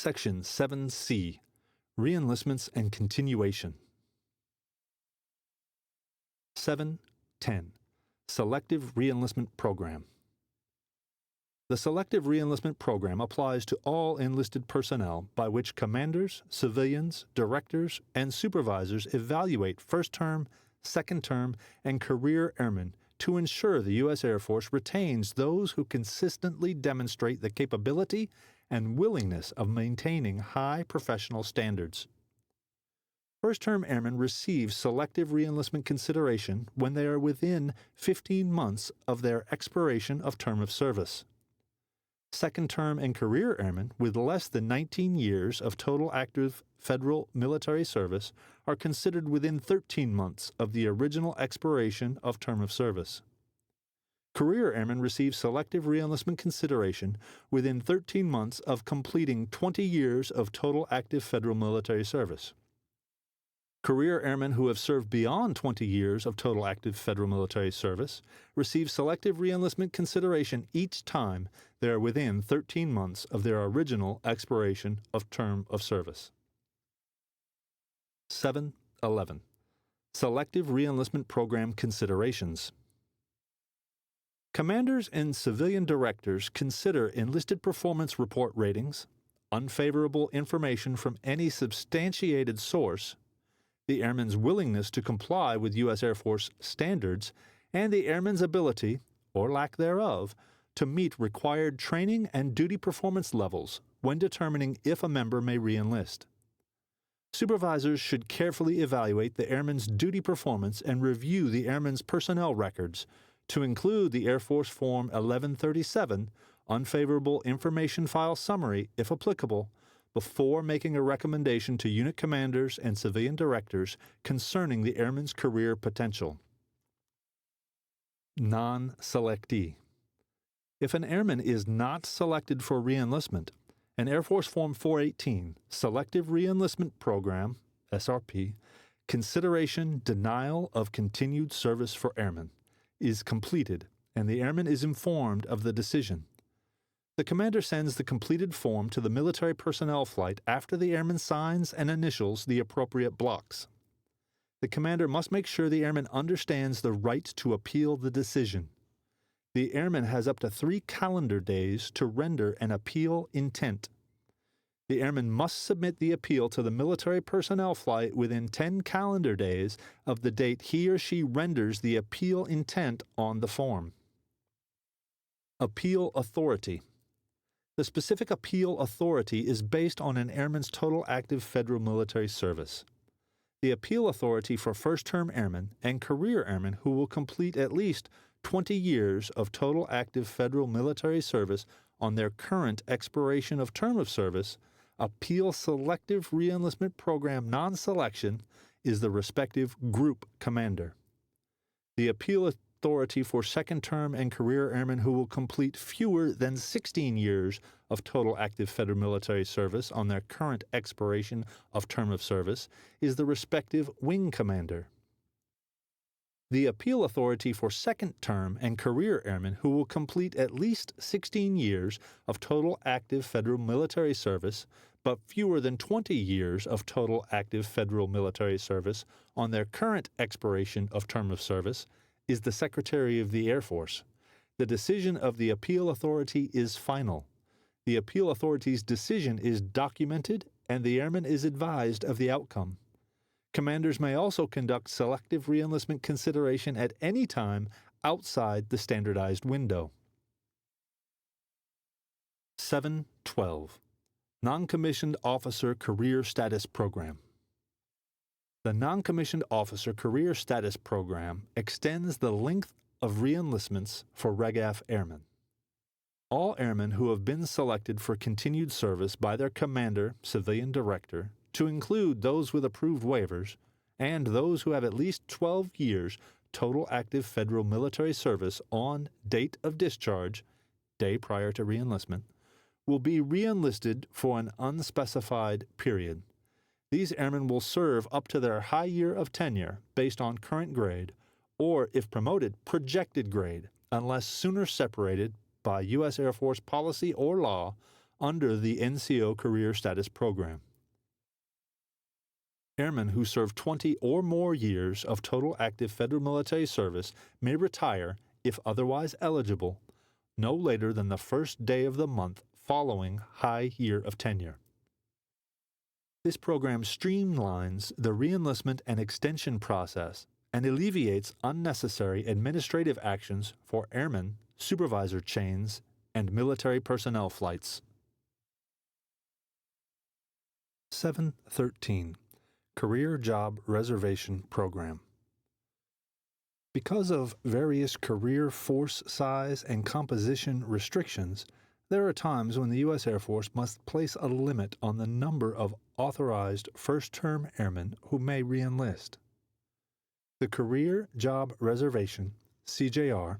Section 7C, Reenlistments and Continuation. 7.10, Selective Reenlistment Program. The Selective Reenlistment Program applies to all enlisted personnel by which commanders, civilians, directors, and supervisors evaluate first-term, second-term, and career airmen to ensure the U.S. Air Force retains those who consistently demonstrate the capability and willingness of maintaining high professional standards. First-term airmen receive selective reenlistment consideration when they are within 15 months of their expiration of term of service. Second-term and career airmen with less than 19 years of total active federal military service are considered within 13 months of the original expiration of term of service. Career airmen receive selective reenlistment consideration within 13 months of completing 20 years of total active federal military service. Career airmen who have served beyond 20 years of total active federal military service receive selective reenlistment consideration each time they are within 13 months of their original expiration of term of service. 7.11. Selective Reenlistment Program Considerations. Commanders and civilian directors consider enlisted performance report ratings, unfavorable information from any substantiated source, the airman's willingness to comply with U.S. Air Force standards, and the airman's ability, or lack thereof, to meet required training and duty performance levels when determining if a member may reenlist. Supervisors should carefully evaluate the airman's duty performance and review the airman's personnel records, to include the Air Force Form 1137, Unfavorable Information File Summary, if applicable, before making a recommendation to unit commanders and civilian directors concerning the airman's career potential. Non-selectee. If an airman is not selected for reenlistment, an Air Force Form 418, Selective Reenlistment Program, SRP, Consideration Denial of Continued Service for Airmen, is completed, and the airman is informed of the decision. The commander sends the completed form to the military personnel flight after the airman signs and initials the appropriate blocks. The commander must make sure the airman understands the right to appeal the decision. The airman has up to 3 calendar days to render an appeal intent. The airman must submit the appeal to the military personnel flight within 10 calendar days of the date he or she renders the appeal intent on the form. Appeal authority. The specific appeal authority is based on an airman's total active federal military service. The appeal authority for first-term airmen and career airmen who will complete at least 20 years of total active federal military service on their current expiration of term of service, appeal Selective Reenlistment Program non-selection is the respective group commander. The appeal authority for second-term and career airmen who will complete fewer than 16 years of total active federal military service on their current expiration of term of service is the respective wing commander. The appeal authority for second-term and career airmen who will complete at least 16 years of total active federal military service, but fewer than 20 years of total active federal military service on their current expiration of term of service, is the Secretary of the Air Force. The decision of the appeal authority is final. The appeal authority's decision is documented, and the airman is advised of the outcome. Commanders may also conduct selective reenlistment consideration at any time outside the standardized window. 7.12. Non-Commissioned Officer Career Status Program. The Non-Commissioned Officer Career Status Program extends the length of reenlistments for REGAF airmen. All airmen who have been selected for continued service by their commander, civilian director, to include those with approved waivers, and those who have at least 12 years total active federal military service on date of discharge, day prior to reenlistment, will be reenlisted for an unspecified period. These airmen will serve up to their high year of tenure based on current grade, or, if promoted, projected grade, unless sooner separated by U.S. Air Force policy or law under the NCO Career Status Program. Airmen who serve 20 or more years of total active federal military service may retire, if otherwise eligible, no later than the first day of the month following high year of tenure. This program streamlines the reenlistment and extension process and alleviates unnecessary administrative actions for airmen, supervisor chains, and military personnel flights. 713. Career Job Reservation Program. Because of various career force size and composition restrictions, there are times when the U.S. Air Force must place a limit on the number of authorized first-term airmen who may reenlist. The Career Job Reservation (CJR)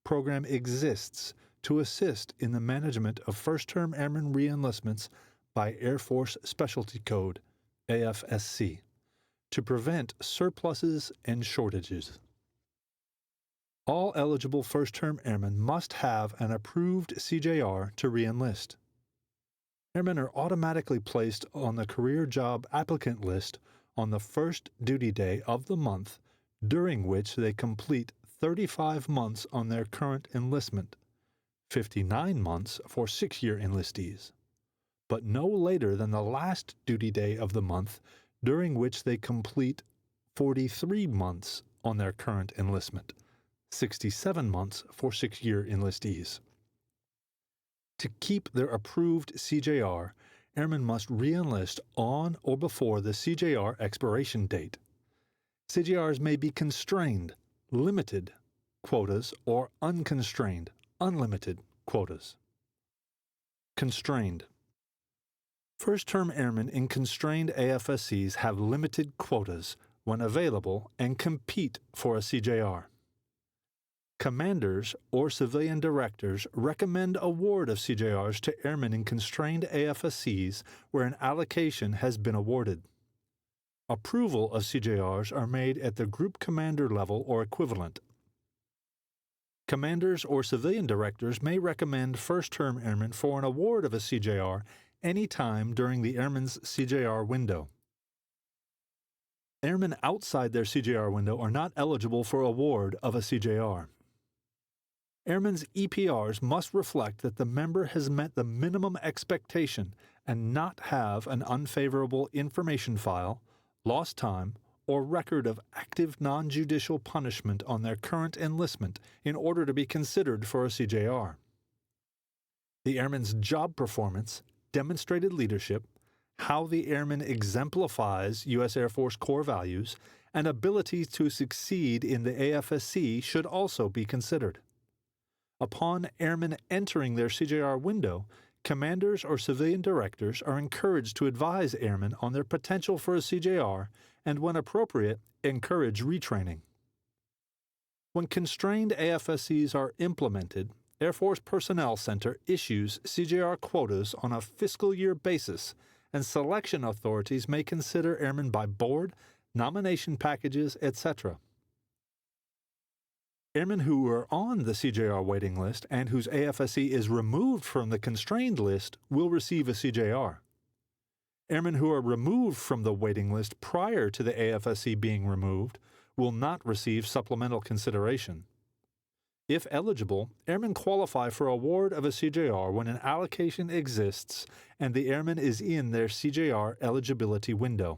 program exists to assist in the management of first-term airmen reenlistments by Air Force Specialty Code (AFSC) to prevent surpluses and shortages. All eligible first-term airmen must have an approved CJR to reenlist. Airmen are automatically placed on the career job applicant list on the first duty day of the month, during which they complete 35 months on their current enlistment, 59 months for 6-year enlistees, but no later than the last duty day of the month, during which they complete 43 months on their current enlistment, 67 months for 6-year enlistees. To keep their approved CJR, airmen must reenlist on or before the CJR expiration date. CJRs may be constrained, limited quotas, or unconstrained, unlimited quotas. Constrained. First-term airmen in constrained AFSCs have limited quotas when available and compete for a CJR. Commanders or civilian directors recommend award of CJRs to airmen in constrained AFSCs where an allocation has been awarded. Approval of CJRs are made at the group commander level or equivalent. Commanders or civilian directors may recommend first-term airmen for an award of a CJR any time during the airman's CJR window. Airmen outside their CJR window are not eligible for award of a CJR. Airmen's EPRs must reflect that the member has met the minimum expectation and not have an unfavorable information file, lost time, or record of active non-judicial punishment on their current enlistment in order to be considered for a CJR. The airman's job performance, demonstrated leadership, how the airman exemplifies U.S. Air Force core values, and ability to succeed in the AFSC should also be considered. Upon airmen entering their CJR window, commanders or civilian directors are encouraged to advise airmen on their potential for a CJR and, when appropriate, encourage retraining. When constrained AFSCs are implemented, Air Force Personnel Center issues CJR quotas on a fiscal year basis, and selection authorities may consider airmen by board, nomination packages, etc. Airmen who are on the CJR waiting list and whose AFSC is removed from the constrained list will receive a CJR. Airmen who are removed from the waiting list prior to the AFSC being removed will not receive supplemental consideration. If eligible, airmen qualify for award of a CJR when an allocation exists and the airman is in their CJR eligibility window.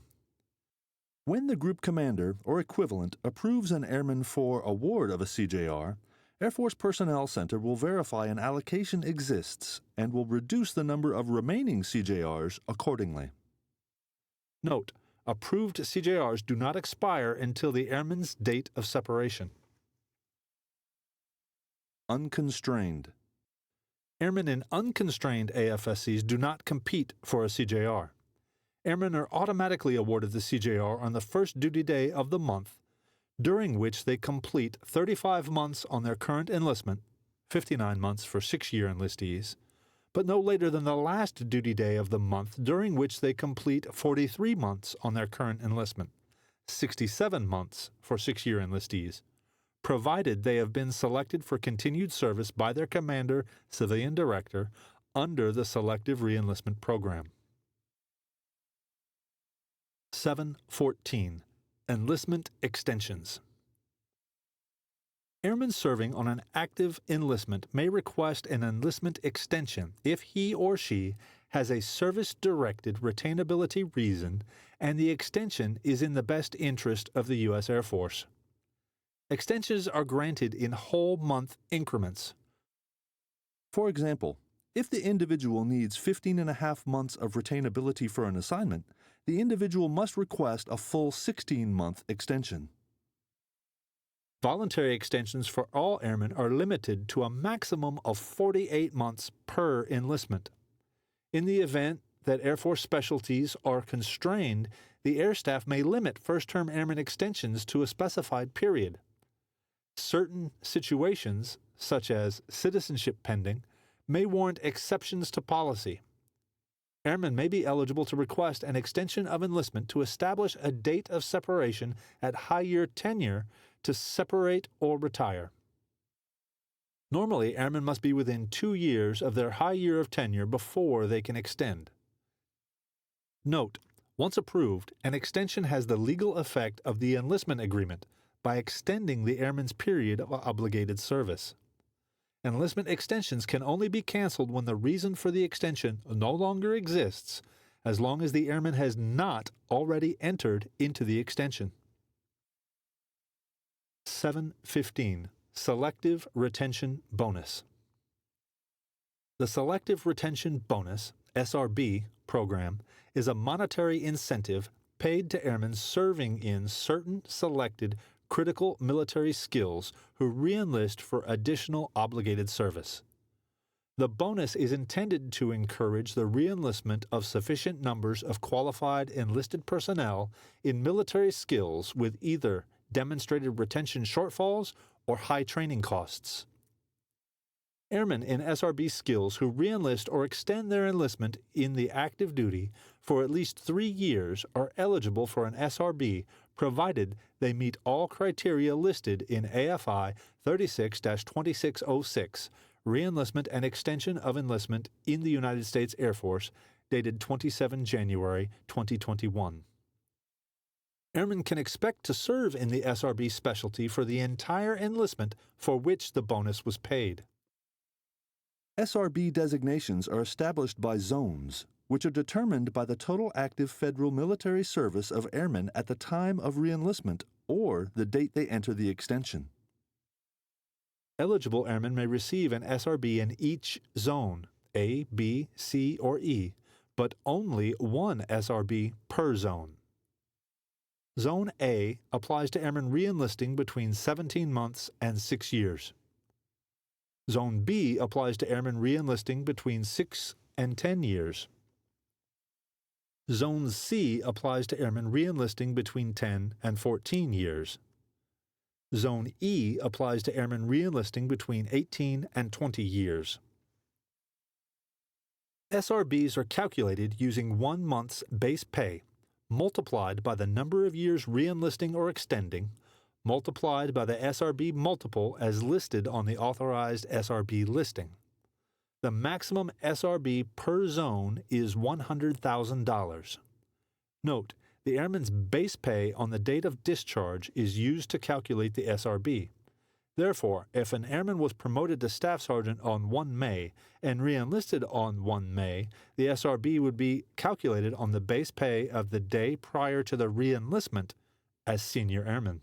When the group commander or equivalent approves an airman for award of a CJR, Air Force Personnel Center will verify an allocation exists and will reduce the number of remaining CJRs accordingly. Note: approved CJRs do not expire until the airman's date of separation. Unconstrained. Airmen in unconstrained AFSCs do not compete for a CJR. Airmen are automatically awarded the CJR on the first duty day of the month, during which they complete 35 months on their current enlistment, 59 months for 6-year enlistees, but no later than the last duty day of the month, during which they complete 43 months on their current enlistment, 67 months for 6-year enlistees, provided they have been selected for continued service by their commander, civilian director, under the Selective Reenlistment Program. 7.14. Enlistment Extensions. Airmen serving on an active enlistment may request an enlistment extension if he or she has a service-directed retainability reason and the extension is in the best interest of the U.S. Air Force. Extensions are granted in whole month increments. For example, if the individual needs 15.5 months of retainability for an assignment, the individual must request a full 16-month extension. Voluntary extensions for all airmen are limited to a maximum of 48 months per enlistment. In the event that Air Force specialties are constrained, the Air Staff may limit first-term airmen extensions to a specified period. Certain situations, such as citizenship pending, may warrant exceptions to policy. Airmen may be eligible to request an extension of enlistment to establish a date of separation at high-year tenure to separate or retire. Normally, airmen must be within 2 years of their high year of tenure before they can extend. Note, once approved, an extension has the legal effect of the enlistment agreement by extending the airman's period of obligated service. Enlistment extensions can only be canceled when the reason for the extension no longer exists, as long as the airman has not already entered into the extension. 7.15. Selective Retention Bonus. The Selective Retention Bonus, SRB, program is a monetary incentive paid to airmen serving in certain selected critical military skills who reenlist for additional obligated service. The bonus is intended to encourage the reenlistment of sufficient numbers of qualified enlisted personnel in military skills with either demonstrated retention shortfalls or high training costs. Airmen in SRB skills who reenlist or extend their enlistment in the active duty for at least 3 years are eligible for an SRB provided they meet all criteria listed in AFI 36-2606, Reenlistment and Extension of Enlistment in the United States Air Force, dated 27 January 2021. Airmen can expect to serve in the SRB specialty for the entire enlistment for which the bonus was paid. SRB designations are established by zones, which are determined by the total active federal military service of airmen at the time of reenlistment or the date they enter the extension. Eligible airmen may receive an SRB in each zone, A, B, C, or E, but only one SRB per zone. Zone A applies to airmen reenlisting between 17 months and 6 years. Zone B applies to airmen reenlisting between 6 and 10 years. Zone C applies to airmen reenlisting between 10 and 14 years. Zone E applies to airmen reenlisting between 18 and 20 years. SRBs are calculated using 1 month's base pay, multiplied by the number of years reenlisting or extending, multiplied by the SRB multiple as listed on the authorized SRB listing. The maximum SRB per zone is $100,000. Note, the airman's base pay on the date of discharge is used to calculate the SRB. Therefore, if an airman was promoted to staff sergeant on 1 May and reenlisted on 1 May, the SRB would be calculated on the base pay of the day prior to the reenlistment as senior airman.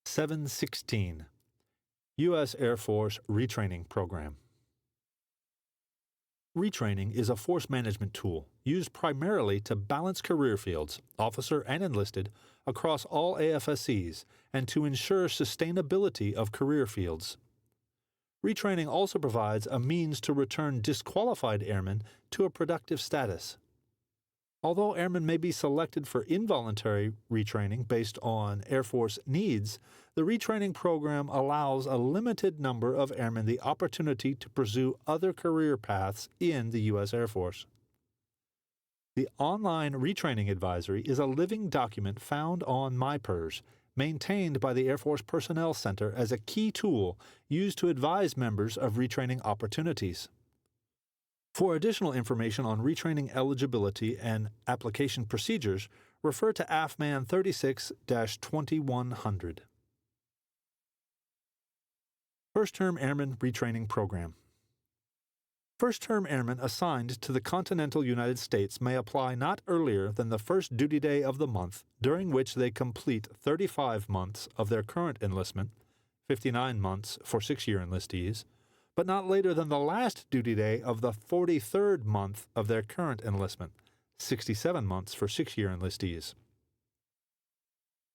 7.16. U.S. Air Force Retraining Program. Retraining is a force management tool used primarily to balance career fields, officer and enlisted, across all AFSCs and to ensure sustainability of career fields. Retraining also provides a means to return disqualified airmen to a productive status. Although airmen may be selected for involuntary retraining based on Air Force needs, the retraining program allows a limited number of airmen the opportunity to pursue other career paths in the U.S. Air Force. The online retraining advisory is a living document found on MyPERS, maintained by the Air Force Personnel Center as a key tool used to advise members of retraining opportunities. For additional information on retraining eligibility and application procedures, refer to AFMAN 36-2100. First-Term Airman Retraining Program. First-term airmen assigned to the continental United States may apply not earlier than the first duty day of the month during which they complete 35 months of their current enlistment, 59 months for 6-year enlistees, but not later than the last duty day of the 43rd month of their current enlistment, 67 months for 6-year enlistees.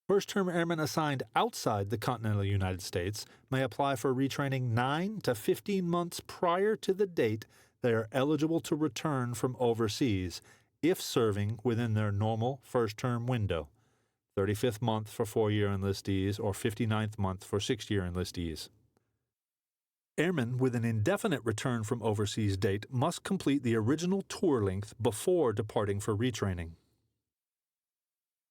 First-term airmen assigned outside the continental United States may apply for retraining 9 to 15 months prior to the date they are eligible to return from overseas if serving within their normal first-term window, 35th month for 4-year enlistees or 59th month for 6-year enlistees. Airmen with an indefinite return from overseas date must complete the original tour length before departing for retraining.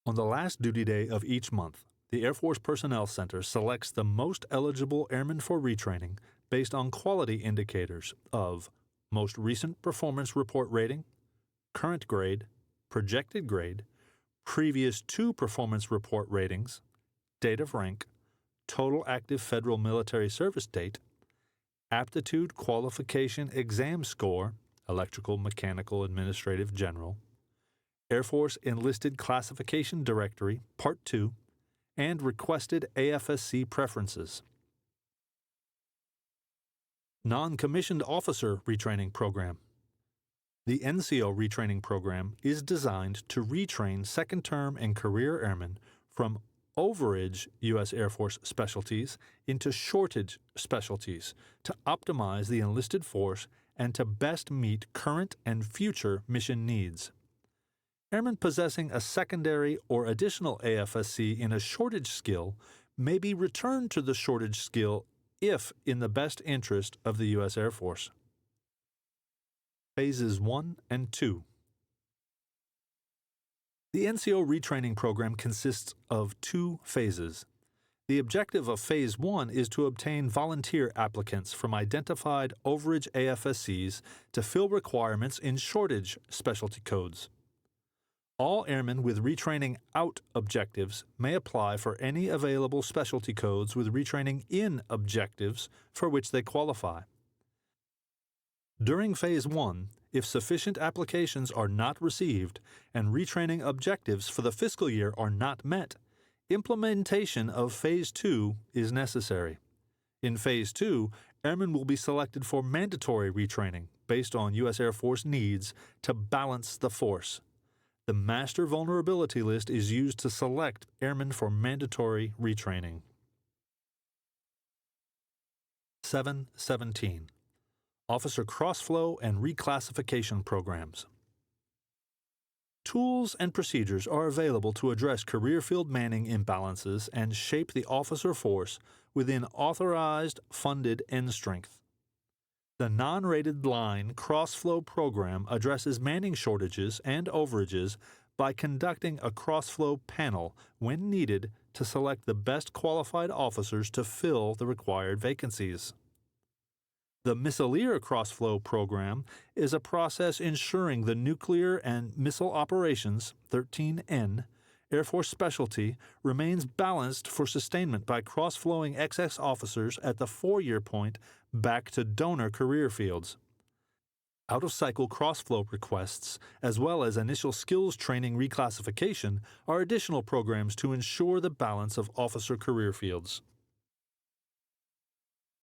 On the last duty day of each month, the Air Force Personnel Center selects the most eligible airmen for retraining based on quality indicators of most recent performance report rating, current grade, projected grade, previous 2 performance report ratings, date of rank, total active federal military service date, aptitude qualification exam score, electrical, mechanical, administrative, general, Air Force Enlisted Classification Directory, Part 2, and requested AFSC preferences. Non-Commissioned Officer Retraining Program. The NCO retraining program is designed to retrain second-term and career airmen from overage U.S. Air Force specialties into shortage specialties to optimize the enlisted force and to best meet current and future mission needs. Airmen possessing a secondary or additional AFSC in a shortage skill may be returned to the shortage skill if in the best interest of the U.S. Air Force. Phases 1 and 2. The NCO retraining program consists of 2 phases. The objective of Phase 1 is to obtain volunteer applicants from identified overage AFSCs to fill requirements in shortage specialty codes. All airmen with retraining out objectives may apply for any available specialty codes with retraining in objectives for which they qualify. During Phase 1, if sufficient applications are not received and retraining objectives for the fiscal year are not met, implementation of Phase 2 is necessary. In Phase 2, airmen will be selected for mandatory retraining based on U.S. Air Force needs to balance the force. The Master Vulnerability List is used to select airmen for mandatory retraining. 7.17. Officer Crossflow and Reclassification Programs. Tools and procedures are available to address career field manning imbalances and shape the officer force within authorized, funded end strength. The non-rated line crossflow program addresses manning shortages and overages by conducting a crossflow panel when needed to select the best qualified officers to fill the required vacancies. The Missileer Crossflow Program is a process ensuring the Nuclear and Missile Operations 13N Air Force specialty remains balanced for sustainment by cross-flowing excess officers at the 4-year point back to donor career fields. Out-of-cycle cross-flow requests, as well as initial skills training reclassification, are additional programs to ensure the balance of officer career fields.